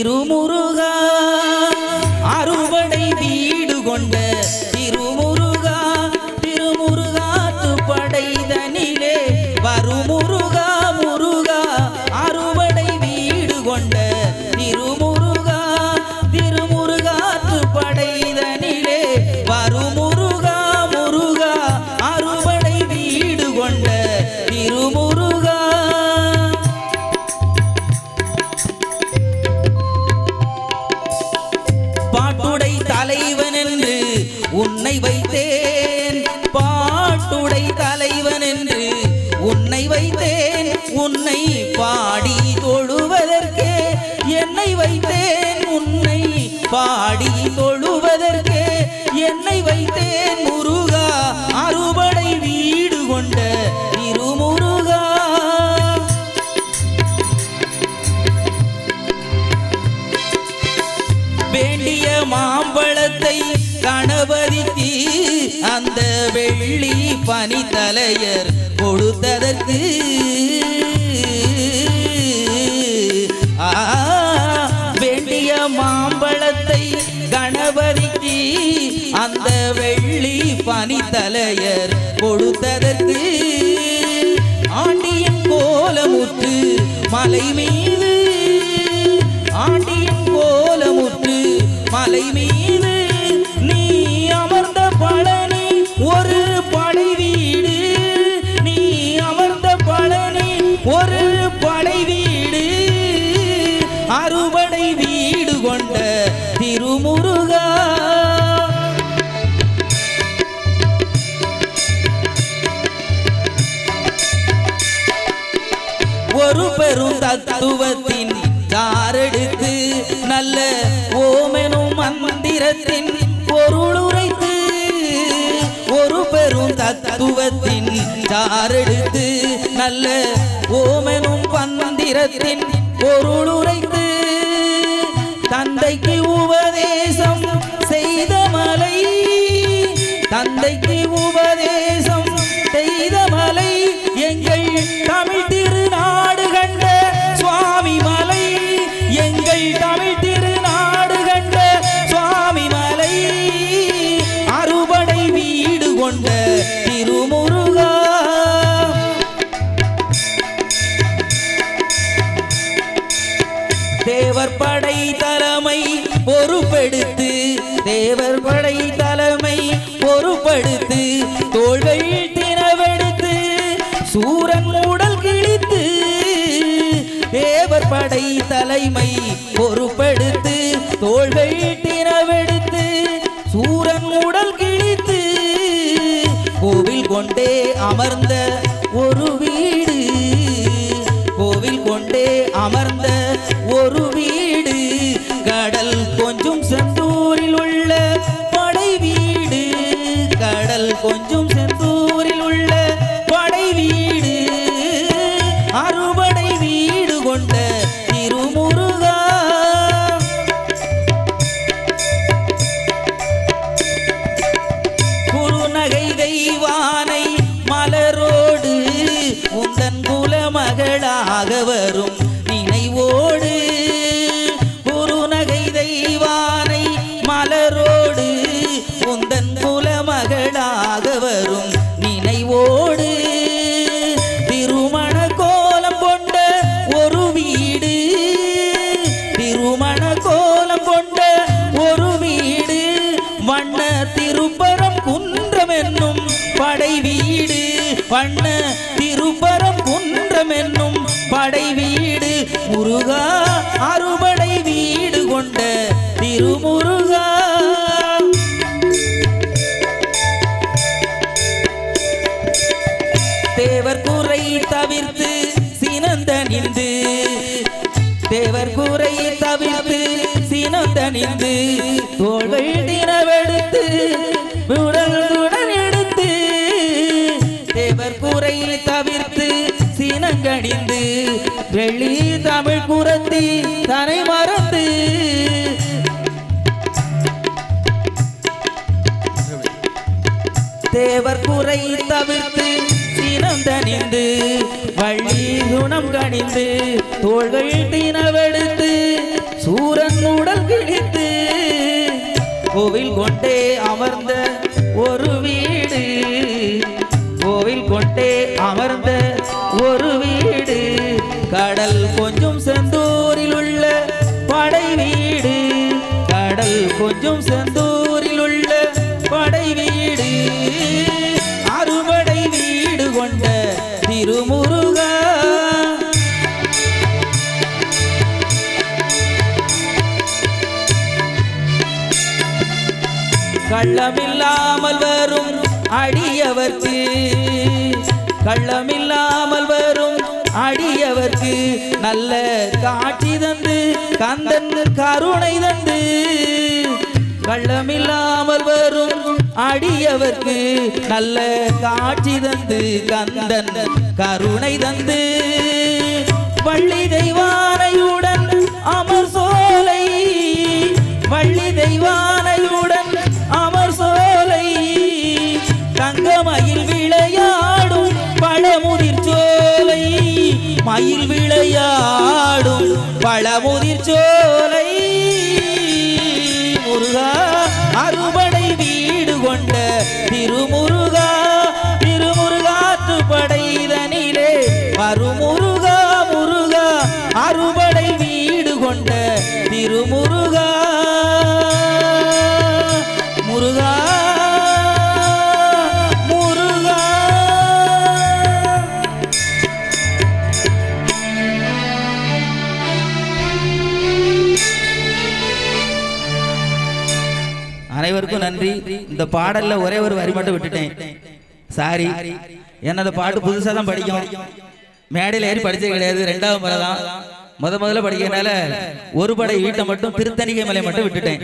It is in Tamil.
திருமுருகா அறுபடை வீடு கொண்ட திருமுருகா திருமுருகாத்து படைதனிலே வருமுருகா முருகா அறுபடை வீடு கொண்ட திருமுருகா திருமுருகாத்து படைதனிலே வருமுருகா முருகா அறுபடை வீடு கொண்ட திருமுருகா பாட்டுடை தலைவன் என்று உன்னை வைத்தேன் பாட்டுடை தலைவன் என்று உன்னை வைத்தேன் உன்னை பாடி தொழுவதற்கே என்னை வைத்தேன் உன்னை பாடி தொழுவதற்கே என்னை வைத்தேன் முருகா அறுபடை வீடு கொண்ட திருமுருகா வேண்டிய மாம்பழத்தை கணபதிக்கு அந்த வெள்ளி பனித்தலையர் கொடுத்ததற்கு வேண்டிய மாம்பழத்தை கணபதிக்கு அந்த வெள்ளி பனித்தலையர் கொடுத்ததற்கு ஆண்டியின் கோலமுற்று மலை மீது ஆண்டியின் கோலமுற்று மலை மீது நீ அமர்ந்த பழனி ஒரு படை வீடு நீ அமர்ந்த பழனி ஒரு படை வீடு அறுபடை வீடு கொண்ட திருமுருகா ஒரு பெரும் தத்துவத்தின் சாரெடுத்து நல்ல ஓமெனும் மந்திரத்தின் பொருளுரைத்து ஒரு பெரும் தத்துவத்தின் சாரெடுத்து நல்ல ஓமெனும் மந்திரத்தின் பொருளுரைத்து தந்தைக்கு உபதேசம் செய்த மலை தந்தைக்கு உபதேசம் செய்த மலை எங்கள் தமிழ் திருநாடு கண்ட சுவாமி மலை எங்கள் தமிழ் திருநாடு கண்ட சுவாமி மலை அறுபடை வீடு கொண்ட திருமுருகா தேவர் படை தலைமை பொறுப்பெடுத்து தேவர் படை தலைமை பொறுப்படுத்து தோள்கள் தினவெடுத்து சூரன் உடல் கிழித்து தேவர் படை தலைமை பொறுப்பெடுத்து தோள்கள் தினவெடுத்து சூரன் உடல் கிழித்து கோவில் கொண்டே அமர்ந்த ஒரு வீடு கோவில் கொண்டே அமர்ந்த ஒரு வீடு கடல் கொஞ்சம் செந்தூரில் உள்ள படை வீடு கடல் கொஞ்சம் செந்தூரில் உள்ள படை வீடு அறுபடை வீடு கொண்ட திருமுருகா குறுநகை தெய்வானை மலரோடு உந்தன் குலமகளாக வரும் நினைவோடு குறுநகை தெய்வானை மலரோடு உந்தன் குலமகளாக வரும் நினைவோடு திருமண கோலம் கொண்ட ஒரு வீடு திருமண கோலம் கொண்ட ஒரு வீடு வண்ண திருப்பரம் குன்றம் என்னும் படை வீடு வண்ண திருப்பரம் குன்றம் என்னும் படை வீடு முருகா அறுபடை வீடு கொண்ட திருமுருகா தேவர் குறை தவிர்த்து சினந்தனிந்து தேவர் குறை தவிர்த்து சினந்தனிந்து தோள்கள் தினவெடுத்து உடலுடன் எடுத்து தேவர் குறை தவிர்த்து சினங்கணிந்து வெள்ளி தமிழ் குரத்தி தனை மறந்து தேவர் குறை தவிர்த்து சினந்தனிந்து வள்ளி குணம் கணிந்து தோள்கள் தினவெடுத்து சூர கோவில் கொண்டே அமர்ந்த ஒரு வீடு, கோவில் கொண்டே அமர்ந்த ஒரு வீடு, கடல் கொஞ்சம் செந்தூரில் உள்ள படை வீடு, கடல் கொஞ்சம் செந்தூரில் உள்ள படை வீடு, அறுபடை வீடு கொண்ட திருமுருகா. கள்ளமில்லாமல் வரும் அடியவர்க்கு, கள்ளமில்லாமல் வரும் அடியவர்க்கு நல்ல காட்சி தந்து கந்தன் கருணை தந்து, கள்ளமில்லாமல் வரும் அடியவர்க்கு நல்ல காட்சி தந்து கந்தன் கருணை தந்து, வள்ளி தெய்வானையுடன் அமர் சோலை, வள்ளி தெய்வானையுடன் அமர் சோலை, தங்கமயில் விளையாடும் பழமுதிர் சோலை, மயில் விளையாடும் பழமுதிர் சோலை, முருகா அறுபடை வீடு கொண்ட திருமுருகா, திருமுருகாற்று படைதனிலே மறுமுருகா, முருகா அறுபடை வீடு கொண்ட திருமுருகா, முருகா முருகா. அனைவருக்கும் நன்றி. இந்த பாடல்ல ஒரே ஒரு வரி மட்டும் விட்டுட்டேன், சாரி. என்ன அந்த பாட்டு புதுசா தான் படிக்கும், மேடையில் ஏறி படிச்சது கிடையாது, ரெண்டாவது முறை தான். முதல்ல படிக்கிறதுனால ஒரு படை வீட்டை மட்டும் திருத்தணிகை மலை மட்டும் விட்டுட்டேன்.